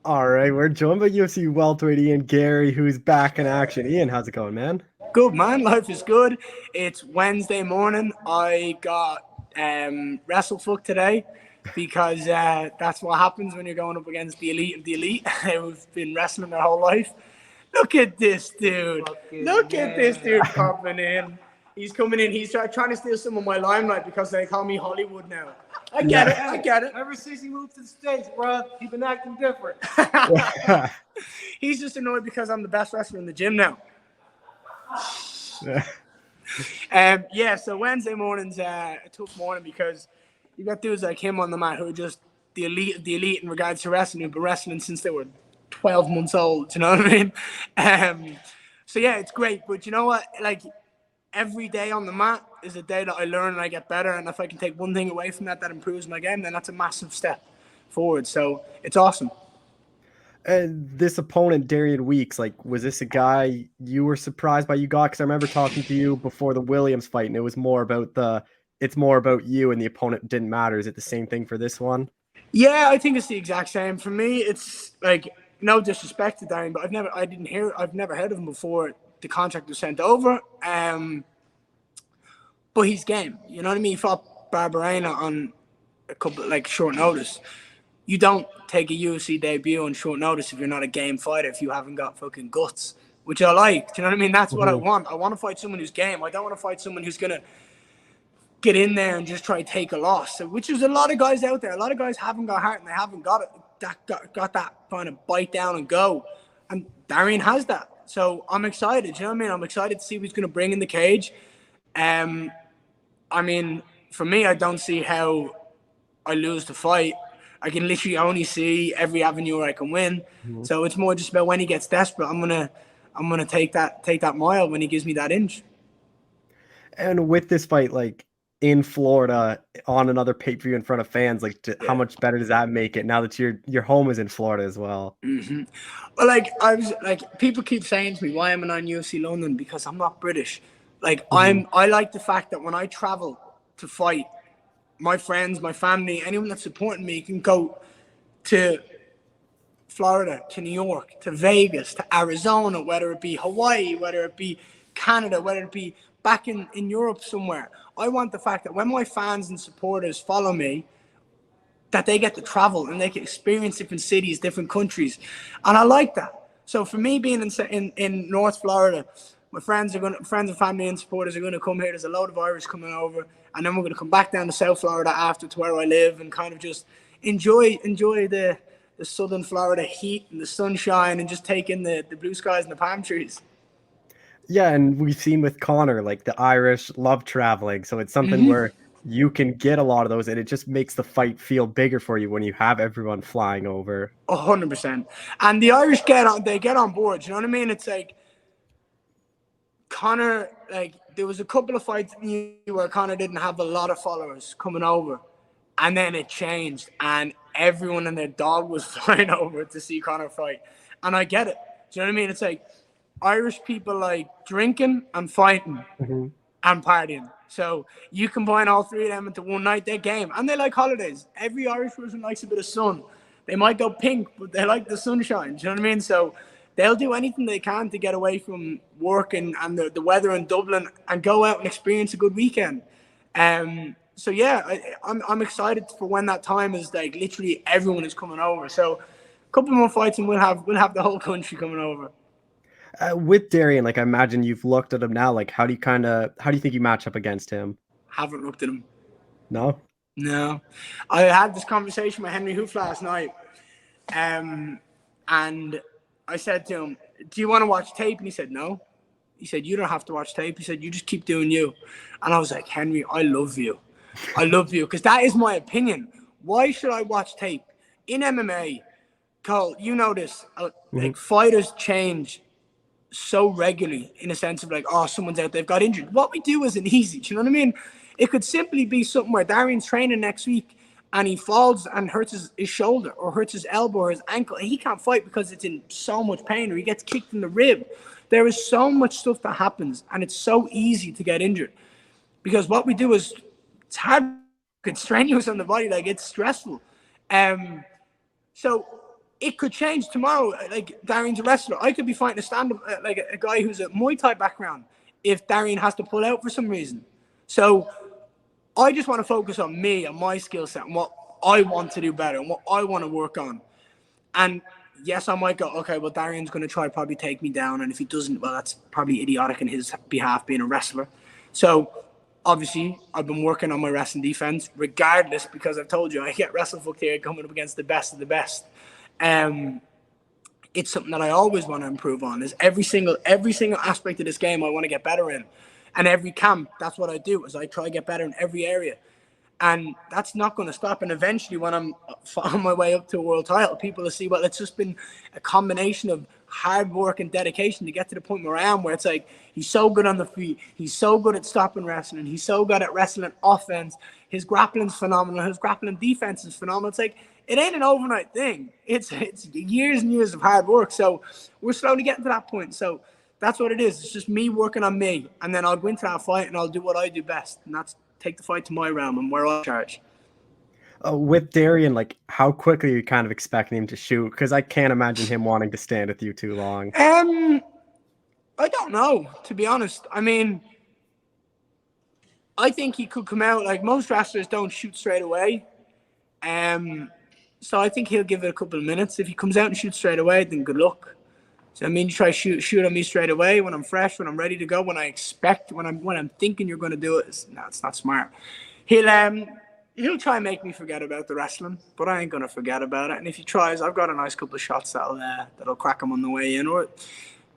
All right, we're joined by UFC welterweight Ian Garry, who's back in action. Ian, how's it going, man? Good man, life is good. It's Wednesday morning. I got wrestlefuck today because that's what happens when you're going up against the elite of the elite who've been wrestling their whole life. Look at this dude. Look at this dude popping in. He's coming in. He's trying to steal some of my limelight because they call me Hollywood now. I get it. I get it. Ever since he moved to the States, bro, he been acting different. He's just annoyed because I'm the best wrestler in the gym now. So Wednesday morning's a tough morning because you got dudes like him on the mat who are just the elite of the elite in regards to wrestling, who've been wrestling since they were 12 months old. Do you know what I mean? So yeah, it's great. But you know what? Like every day on the mat is a day that I learn and I get better. And if I can take one thing away from that improves my game, then that's a massive step forward. So it's awesome. And this opponent, Darian Weeks, like, was this a guy you were surprised by you got? Because I remember talking to you before the Williams fight, and it was more about it's more about you and the opponent didn't matter. Is it the same thing for this one? Yeah, I think it's the exact same. For me, it's like no disrespect to Darian, but I've never heard of him before the contract was sent over. But he's game. You know what I mean? He fought Barberena on a couple like short notice. You don't take a UFC debut on short notice if you're not a game fighter, if you haven't got fucking guts, which I like. Do you know what I mean? That's what I want. I want to fight someone who's game. I don't want to fight someone who's going to get in there and just try to take a loss, which is a lot of guys out there. A lot of guys haven't got heart and they haven't got that kind of bite down and go. And Darian has that. So I'm excited. Do you know what I mean? I'm excited to see what he's going to bring in the cage. I mean, for me, I don't see how I lose the fight. I can literally only see every avenue where I can win. Mm-hmm. So it's more just about when he gets desperate. I'm gonna take that mile when he gives me that inch. And with this fight, like in Florida, on another pay-per-view in front of fans, like how much better does that make it now that your home is in Florida as well? Mm-hmm. Well, like I was like people keep saying to me, why am I on UFC London? Because I'm not British. Like I like the fact that when I travel to fight, my friends, my family, anyone that's supporting me can go to Florida, to New York, to Vegas, to Arizona, whether it be Hawaii, whether it be Canada, whether it be back in Europe somewhere. I want the fact that when my fans and supporters follow me, that they get to travel and they can experience different cities, different countries. And I like that. So for me being in North Florida, my friends and family and supporters are going to come here. There's a load of Irish coming over. And then we're going to come back down to South Florida after to where I live and kind of just enjoy the southern Florida heat and the sunshine and just take in the blue skies and the palm trees. Yeah, and we've seen with Conor, like the Irish love traveling. So it's something where you can get a lot of those and it just makes the fight feel bigger for you when you have everyone flying over. 100%. And the Irish get on board. You know what I mean? It's like Conor, like there was a couple of fights where Conor didn't have a lot of followers coming over, and then it changed, and everyone and their dog was flying over to see Conor fight, and I get it. Do you know what I mean? It's like Irish people like drinking and fighting and partying. So you combine all three of them into one night, they're game, and they like holidays. Every Irish person likes a bit of sun. They might go pink, but they like the sunshine. Do you know what I mean? So they'll do anything they can to get away from work and the weather in Dublin and go out and experience a good weekend. So yeah, I'm excited for when that time is like literally everyone is coming over. So a couple more fights and we'll have the whole country coming over. With Darian, like I imagine you've looked at him now. Like how do you think you match up against him? Haven't looked at him. No. I had this conversation with Henry Hoof last night, and I said to him, do you want to watch tape? And he said, no. He said, you don't have to watch tape. He said, you just keep doing you. And I was like, Henry, I love you. I love you. Because that is my opinion. Why should I watch tape? In MMA, Cole, you know this, like fighters change so regularly in a sense of like, oh, someone's out, they've got injured. What we do isn't easy. Do you know what I mean? It could simply be something where Darian's training next week and he falls and hurts his shoulder or hurts his elbow or his ankle, and he can't fight because it's in so much pain, or he gets kicked in the rib. There is so much stuff that happens, and it's so easy to get injured because what we do is it's hard, it's strenuous on the body, like it's stressful. So it could change tomorrow. Like, Darian's a wrestler. I could be fighting a stand-up, like a guy who's a Muay Thai background, if Darian has to pull out for some reason. So I just want to focus on me and my skill set and what I want to do better and what I want to work on. And yes, I might go, okay, well, Darian's going to try to probably take me down. And if he doesn't, well, that's probably idiotic in his behalf, being a wrestler. So obviously, I've been working on my wrestling defense regardless, because I've told you, I get wrestle-fucked here coming up against the best of the best. It's something that I always want to improve on. Is every single aspect of this game I want to get better in. And every camp, that's what I do, is I try to get better in every area. And that's not going to stop. And eventually, when I'm on my way up to a world title, people will see, well, it's just been a combination of hard work and dedication to get to the point where I am, where it's like, he's so good on the feet, he's so good at stopping wrestling, he's so good at wrestling offense, his grappling's phenomenal, his grappling defense is phenomenal. It's like, it ain't an overnight thing. It's years and years of hard work. So we're slowly getting to that point. So that's what it is. It's just me working on me. And then I'll go into that fight and I'll do what I do best. And that's take the fight to my realm and where I charge. With Darian, like, how quickly are you kind of expecting him to shoot? Because I can't imagine him wanting to stand with you too long. I don't know, to be honest. I mean, I think he could come out, like, most wrestlers don't shoot straight away. So I think he'll give it a couple of minutes. If he comes out and shoots straight away, then good luck. So I mean, you try to shoot on me straight away when I'm fresh, when I'm ready to go, when I expect, when I'm thinking you're going to do it. It's not smart. He'll try and make me forget about the wrestling, but I ain't going to forget about it. And if he tries, I've got a nice couple of shots that'll crack him on the way in, or it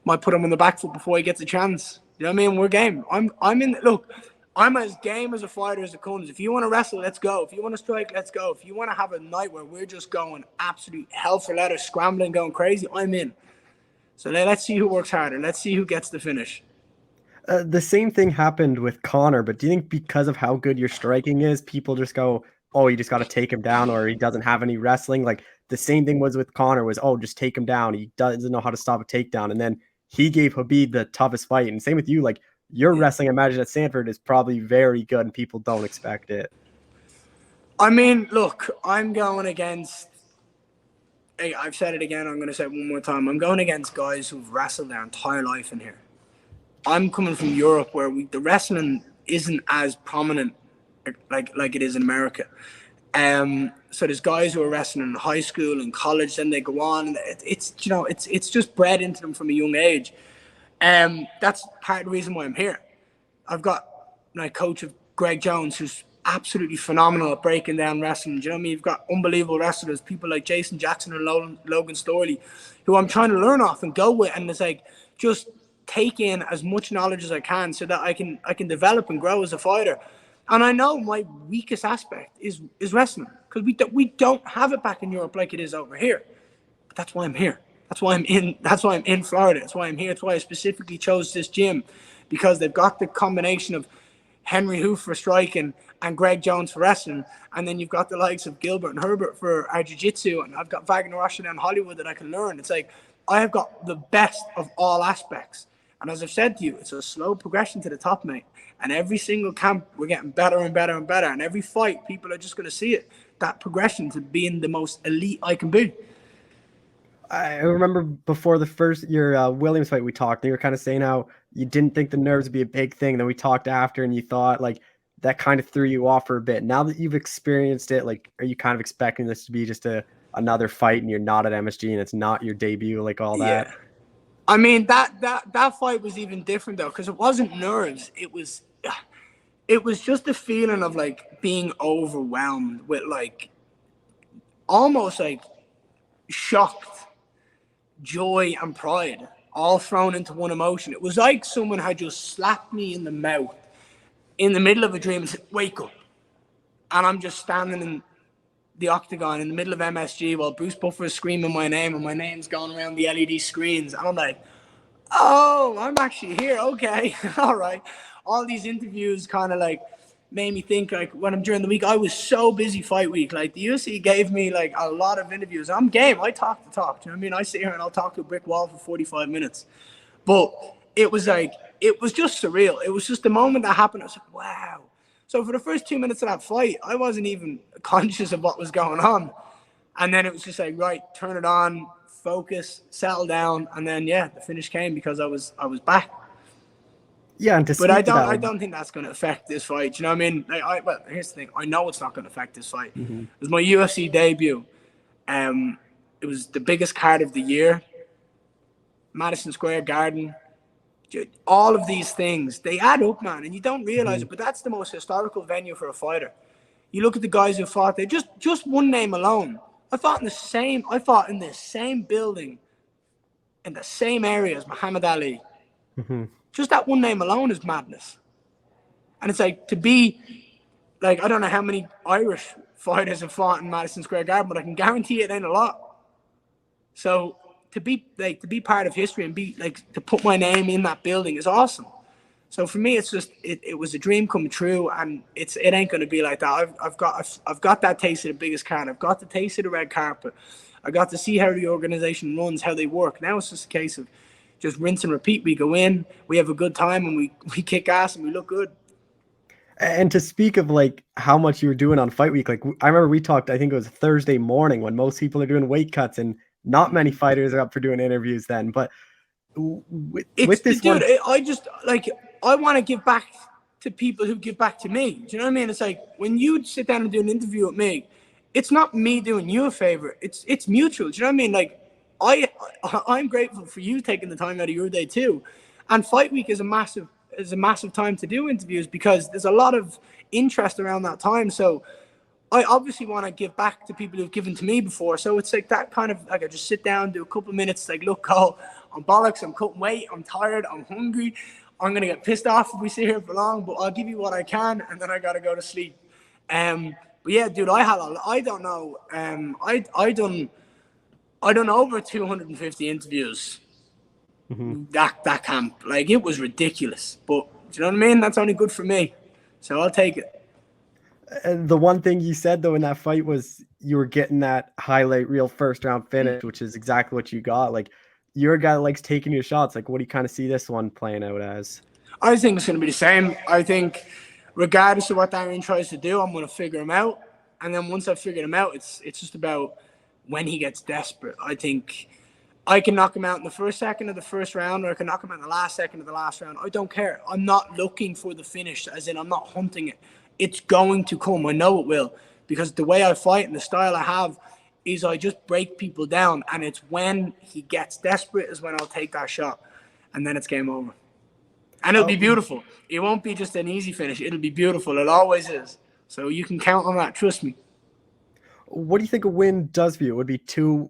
might put him on the back foot before he gets a chance. You know what I mean? We're game. I'm as game as a fighter as it comes. If you want to wrestle, let's go. If you want to strike, let's go. If you want to have a night where we're just going absolute hell for leather, scrambling, going crazy, I'm in. So let's see who works harder. Let's see who gets the finish. The same thing happened with Conor, but do you think because of how good your striking is, people just go, oh, you just got to take him down, or he doesn't have any wrestling? Like, the same thing was with Conor was, oh, just take him down. He doesn't know how to stop a takedown. And then he gave Khabib the toughest fight. And same with you. Like, your wrestling, I imagine, at Sanford is probably very good, and people don't expect it. I mean, look, I'm going against, I've said it again, I'm going to say it one more time. I'm going against guys who've wrestled their entire life in here. I'm coming from Europe, where the wrestling isn't as prominent like it is in America. So there's guys who are wrestling in high school and college, then they go on. And it's just bred into them from a young age. That's part of the reason why I'm here. I've got my coach of Greg Jones, who's absolutely phenomenal at breaking down wrestling. Do you know what I mean? You've got unbelievable wrestlers, people like Jason Jackson and Logan Storley, who I'm trying to learn off and go with. And it's like, just take in as much knowledge as I can so that I can develop and grow as a fighter. And I know my weakest aspect is wrestling, because we don't have it back in Europe like it is over here. But that's why I'm here. That's why I'm in Florida. That's why I'm here. That's why I specifically chose this gym, because they've got the combination of Henry Hoof for striking and Greg Jones for wrestling. And then you've got the likes of Gilbert and Herbert for our jiu-jitsu. And I've got Wagner Rocha in Hollywood that I can learn. It's like, I have got the best of all aspects. And as I've said to you, it's a slow progression to the top, mate. And every single camp, we're getting better and better and better. And every fight, people are just going to see it. That progression to being the most elite I can be. I remember before your Williams fight, we talked, and you were kind of saying how you didn't think the nerves would be a big thing. Then we talked after, and you thought like that kind of threw you off for a bit. Now that you've experienced it, like, are you kind of expecting this to be just another fight, and you're not at MSG and it's not your debut, like all that? Yeah. I mean, that fight was even different though, because it wasn't nerves. It was just a feeling of like being overwhelmed with like almost like shocked, joy and pride all thrown into one emotion. It was like someone had just slapped me in the mouth in the middle of a dream and said, wake up. And I'm just standing in the octagon in the middle of MSG while Bruce Buffer is screaming my name, and my name's going around the LED screens. And I'm like, oh, I'm actually here. Okay. All right. All these interviews kind of like made me think, like, when I'm during the week, I was so busy fight week. Like, the UFC gave me like a lot of interviews. I'm game. I talk the talk. Do you know what I mean? I sit here and I'll talk to a brick wall for 45 minutes. But it was like, it was just surreal. It was just the moment that happened. I was like, wow. So for the first 2 minutes of that fight, I wasn't even conscious of what was going on. And then it was just like, right, turn it on, focus, settle down, and then the finish came because I was back. Yeah, and to But speak to that, I don't think that's going to affect this fight. You know what I mean? Well, here's the thing. I know it's not going to affect this fight. It was my UFC debut. It was the biggest card of the year. Madison Square Garden. All of these things, they add up, man, and you don't realize it. But that's the most historical venue for a fighter. You look at the guys who fought there. Just one name alone. I fought in the same building, in the same area as Muhammad Ali. Just that one name alone is madness. And it's like, to be like, I don't know how many Irish fighters have fought in Madison Square Garden, but I can guarantee it ain't a lot. So to be part of history and to put my name in that building is awesome. So for me, it's just it was a dream come true, and it ain't going to be like that. I've got that taste of the biggest card. I've got the taste of the red carpet. I got to see how the organization runs, how they work. Now it's just a case of just rinse and repeat. We go in, we have a good time, and we kick ass and we look good. And to speak of like how much you were doing on fight week, like I remember we talked, I think it was Thursday morning when most people are doing weight cuts and not many fighters are up for doing interviews then. But with this dude, one, I want to give back to people who give back to me. Do you know what I mean? It's like when you sit down and do an interview with me, it's not me doing you a favor. It's mutual. Do you know what I mean? Like I'm grateful for you taking the time out of your day too. And fight week is a massive time to do interviews because there's a lot of interest around that time. So I obviously want to give back to people who've given to me before. So it's like that kind of like I just sit down, do a couple of minutes, like, look, I'm bollocks, I'm cutting weight, I'm tired, I'm hungry. I'm going to get pissed off if we sit here for long, but I'll give you what I can, and then I got to go to sleep. But yeah, dude, I don't know. I done over 250 interviews. That camp, like, it was ridiculous. But do you know what I mean? That's only good for me. So I'll take it. And the one thing you said though in that fight was you were getting that highlight reel first round finish, which is exactly what you got. Like, you're a guy that likes taking your shots. Like, what do you kind of see this one playing out as? I think it's going to be the same. I think regardless of what Darren tries to do, I'm going to figure him out. And then once I've figured him out, it's just about when he gets desperate. I think I can knock him out in the first second of the first round, or I can knock him out in the last second of the last round. I don't care. I'm not looking for the finish, as in I'm not hunting it. It's going to come. I know it will. Because the way I fight and the style I have is I just break people down, and it's when he gets desperate is when I'll take that shot, and then it's game over. And it'll be beautiful. It won't be just an easy finish. It'll be beautiful. It always is. So you can count on that. Trust me. What do you think a win does for you? It would be 2-0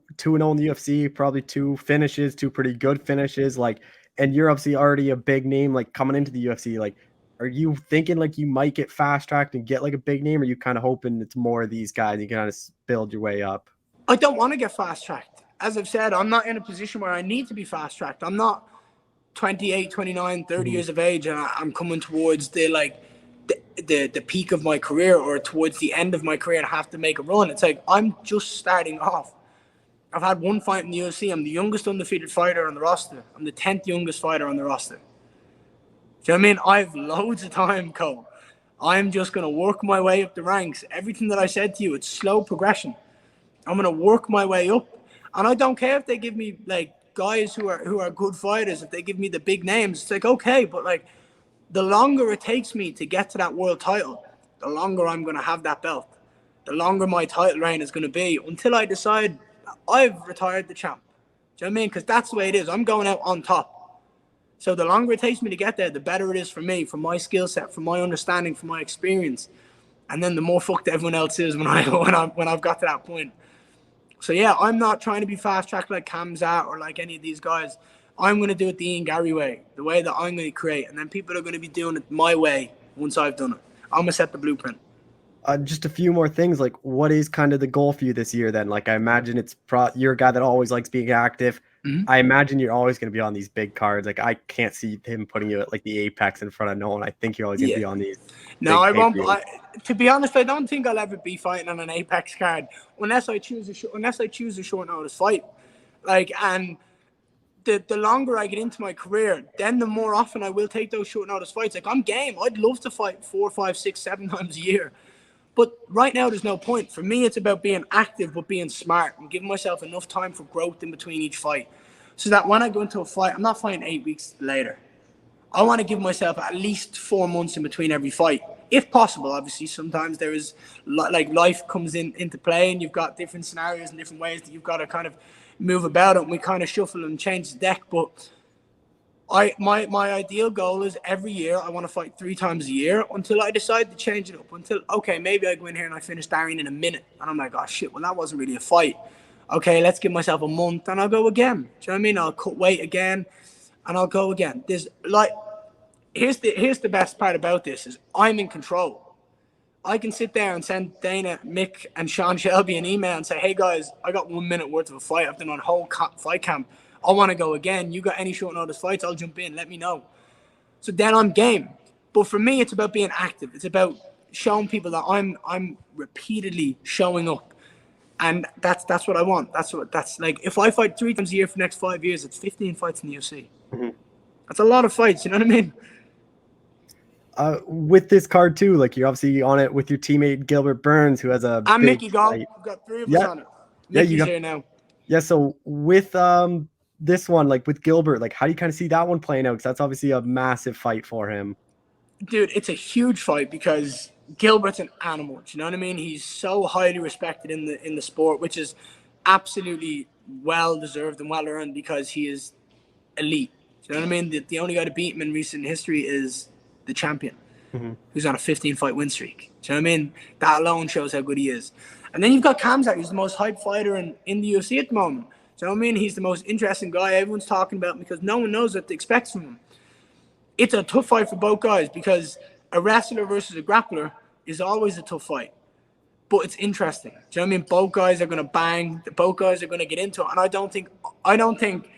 in the UFC, probably 2 finishes, 2 pretty good finishes. Like, and you're obviously already a big name, like coming into the UFC. Like, are you thinking like you might get fast tracked and get like a big name? Or are you kind of hoping it's more of these guys? You can kind of build your way up. I don't want to get fast-tracked. As I've said, I'm not in a position where I need to be fast-tracked. I'm not 28, 29, 30 years of age, and I'm coming towards the peak of my career or towards the end of my career and have to make a run. It's like I'm just starting off. I've had one fight in the UFC. I'm the youngest undefeated fighter on the roster. I'm the 10th youngest fighter on the roster. Do you know what I mean? I have loads of time, Cole. I'm just going to work my way up the ranks. Everything that I said to you, it's slow progression. I'm going to work my way up. And I don't care if they give me, like, guys who are good fighters, if they give me the big names. It's like, okay, but, like, the longer it takes me to get to that world title, the longer I'm going to have that belt. The longer my title reign is going to be until I decide I've retired the champ. Do you know what I mean? Because that's the way it is. I'm going out on top. So the longer it takes me to get there, the better it is for me, for my skill set, for my understanding, for my experience. And then the more fucked everyone else is when I've got to that point. So yeah, I'm not trying to be fast tracked like Kamzat or like any of these guys. I'm going to do it the Ian Garry way, the way that I'm going to create. And then people are going to be doing it my way once I've done it. I'm going to set the blueprint. Just a few more things. Like, what is kind of the goal for you this year then? Like, I imagine you're a guy that always likes being active. I imagine you're always going to be on these big cards. Like, I can't see him putting you at like the Apex in front of no one. I think you're always going to be on these. No, I won't. To be honest, I don't think I'll ever be fighting on an Apex card unless I choose a short notice fight. Like, and the longer I get into my career, then the more often I will take those short notice fights. Like, I'm game. I'd love to fight 4, 5, 6, 7 times a year. But right now, there's no point. For me, it's about being active but being smart and giving myself enough time for growth in between each fight, so that when I go into a fight, I'm not fighting 8 weeks later. I want to give myself at least 4 months in between every fight, if possible. Obviously, sometimes there is like life comes into play, and you've got different scenarios and different ways that you've got to kind of move about it. And we kind of shuffle and change the deck. But my ideal goal is every year I want to fight 3 times a year until I decide to change it up. Until, okay, maybe I go in here and I finish Darian in a minute, and I'm like, oh shit, well that wasn't really a fight. Okay, let's give myself a month and I'll go again. Do you know what I mean? I'll cut weight again and I'll go again. There's like, here's the best part about this is I'm in control. I can sit there and send Dana, Mick, and Sean Shelby an email and say, hey guys, I got 1 minute worth of a fight. I've done on whole fight camp. I want to go again. You got any short notice fights? I'll jump in. Let me know. So then I'm game. But for me, it's about being active. It's about showing people that I'm repeatedly showing up. And that's what I want. That's like, if I fight 3 times a year for the next 5 years, it's 15 fights in the UFC. Mm-hmm. That's a lot of fights. You know what I mean? With this card too, like you're obviously on it with your teammate Gilbert Burns, who has a I'm big Mickey Gall. fight. We've got 3 of us on it. Mickey's here now. Yeah. So with this one, like with Gilbert, like how do you kind of see that one playing out? Because that's obviously a massive fight for him. Dude, it's a huge fight because Gilbert's an animal. Do you know what I mean? He's so highly respected in the sport, which is absolutely well deserved and well earned because he is elite. Do you know what I mean? The only guy to beat him in recent history is the champion, who's on a 15-fight win streak. Do you know what I mean? That alone shows how good he is. And then you've got Kamzat, who's the most hyped fighter in the UFC at the moment. Do you know what I mean? He's the most interesting guy everyone's talking about because no one knows what to expect from him. It's a tough fight for both guys because a wrestler versus a grappler is always a tough fight. But it's interesting. Do you know what I mean? Both guys are going to bang. Both guys are going to get into it. And I don't think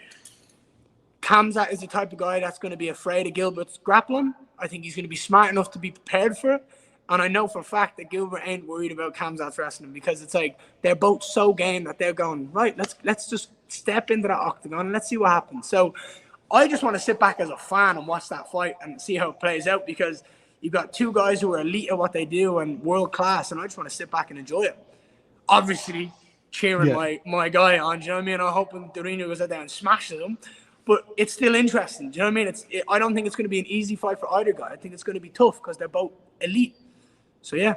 Kamzat is the type of guy that's going to be afraid of Gilbert's grappling. I think he's going to be smart enough to be prepared for it. And I know for a fact that Gilbert ain't worried about Kamzat's wrestling because it's like they're both so game that they're going, right, let's just step into that octagon and let's see what happens. So I just want to sit back as a fan and watch that fight and see how it plays out because you've got 2 guys who are elite at what they do and world class, and I just want to sit back and enjoy it. Obviously, cheering my guy on, do you know what I mean? I'm hoping Dariush goes out there and smashes him. But it's still interesting. Do you know what I mean? I don't think it's going to be an easy fight for either guy. I think it's going to be tough because they're both elite. So, yeah.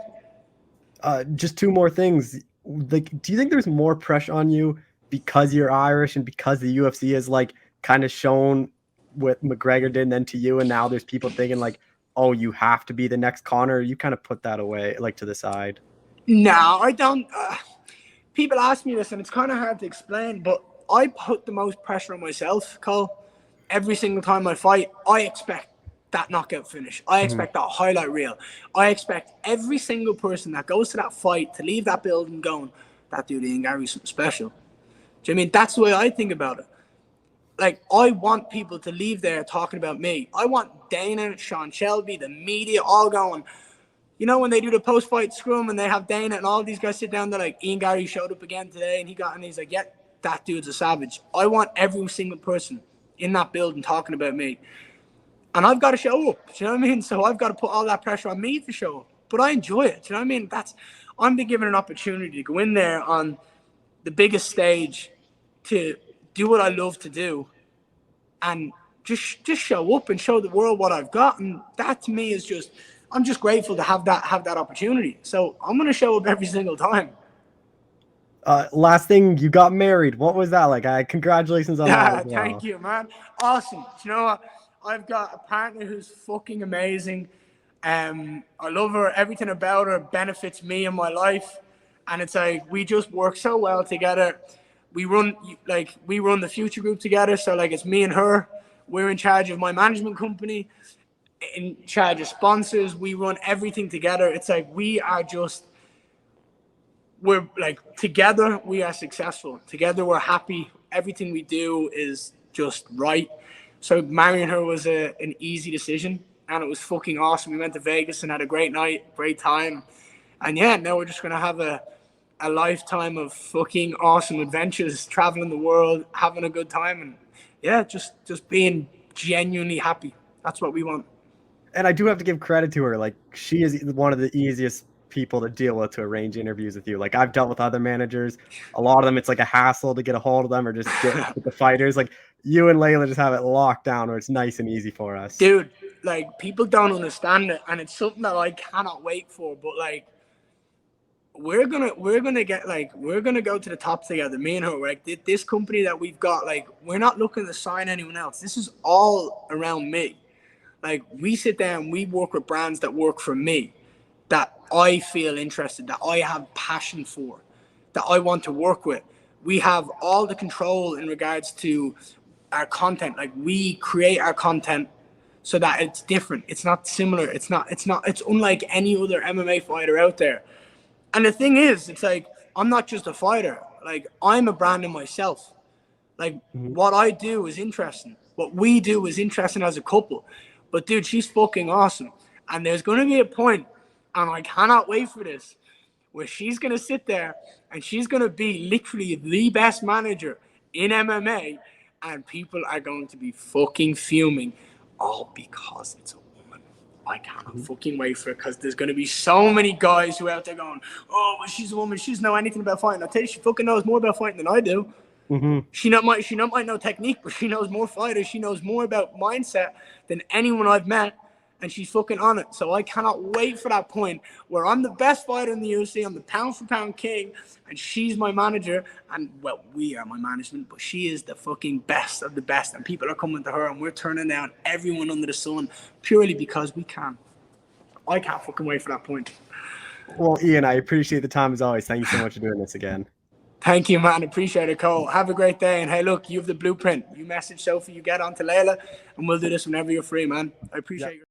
Just 2 more things. Like, do you think there's more pressure on you because you're Irish and because the UFC is, like, kind of shown what McGregor did and then to you, and now there's people thinking, like, oh, you have to be the next Conor? You kind of put that away, like, to the side. No, I don't. People ask me this, and it's kind of hard to explain, but I put the most pressure on myself, Cole. Every single time I fight, I expect that knockout finish. I expect that highlight reel. I expect every single person that goes to that fight to leave that building going, that dude Ian Garry is something special. Do you know what I mean? That's the way I think about it. Like, I want people to leave there talking about me. I want Dana, Sean Shelby, the media all going, you know, when they do the post-fight scrum and they have Dana and all these guys sit down, they're like, Ian Garry showed up again today and he's like, yeah, that dude's a savage. I want every single person in that building talking about me. And I've got to show up. Do you know what I mean? So I've got to put all that pressure on me to show up. But I enjoy it. Do you know what I mean? I'm being given an opportunity to go in there on the biggest stage to do what I love to do and just show up and show the world what I've got. And that to me is just, I'm just grateful to have that opportunity. So I'm going to show up every single time. Last thing, you got married. What was that like? Congratulations on that. Yeah, thank you, man. Awesome. Do you know what? I've got a partner who's fucking amazing. I love her. Everything about her benefits me in my life. And it's like, we just work so well together. We run the future group together. So like, it's me and her. We're in charge of my management company, in charge of sponsors. We run everything together. It's like, we're like, together we are successful. Together we're happy. Everything we do is just right. So marrying her was an easy decision, and it was fucking awesome. We went to Vegas and had a great night, great time. And yeah, now we're just going to have a lifetime of fucking awesome adventures, traveling the world, having a good time. And yeah, just being genuinely happy. That's what we want. And I do have to give credit to her. Like, she is one of the easiest people to deal with to arrange interviews with you. Like I've dealt with other managers. A lot of them, it's like a hassle to get a hold of them or just get with the fighters. Like you and Layla just have it locked down where it's nice and easy for us. Dude, like people don't understand it, and it's something that I cannot wait for. But like, we're gonna go to the top together, me and her. Like this company that we've got, like we're not looking to sign anyone else. This is all around me. Like we sit down, we work with brands that work for me, that I feel interested, that I have passion for, that I want to work with. We have all the control in regards to our content. Like we create our content so that it's different. It's not similar. It's unlike any other MMA fighter out there. And the thing is, it's like, I'm not just a fighter. Like I'm a brand in myself. Like what I do is interesting. What we do is interesting as a couple. But dude, she's fucking awesome. And there's going to be a point, and I cannot wait for this, where she's going to sit there and she's going to be literally the best manager in MMA, and people are going to be fucking fuming, all because it's a woman. I cannot fucking wait for it, because there's going to be so many guys who are out there going, oh, well, she's a woman, she doesn't know anything about fighting. I'll tell you, she fucking knows more about fighting than I do. She might know technique, but she knows more fighters. She knows more about mindset than anyone I've met, and she's fucking on it. So I cannot wait for that point where I'm the best fighter in the UFC. I'm the pound for pound king, and she's my manager. And well, we are my management, but she is the fucking best of the best. And people are coming to her, and we're turning down everyone under the sun purely because we can. I can't fucking wait for that point. Well, Ian, I appreciate the time as always. Thank you so much for doing this again. Thank you, man. Appreciate it, Cole. Have a great day. And hey, look, you have the blueprint. You message Sophie, you get on to Layla, and we'll do this whenever you're free, man. I appreciate you.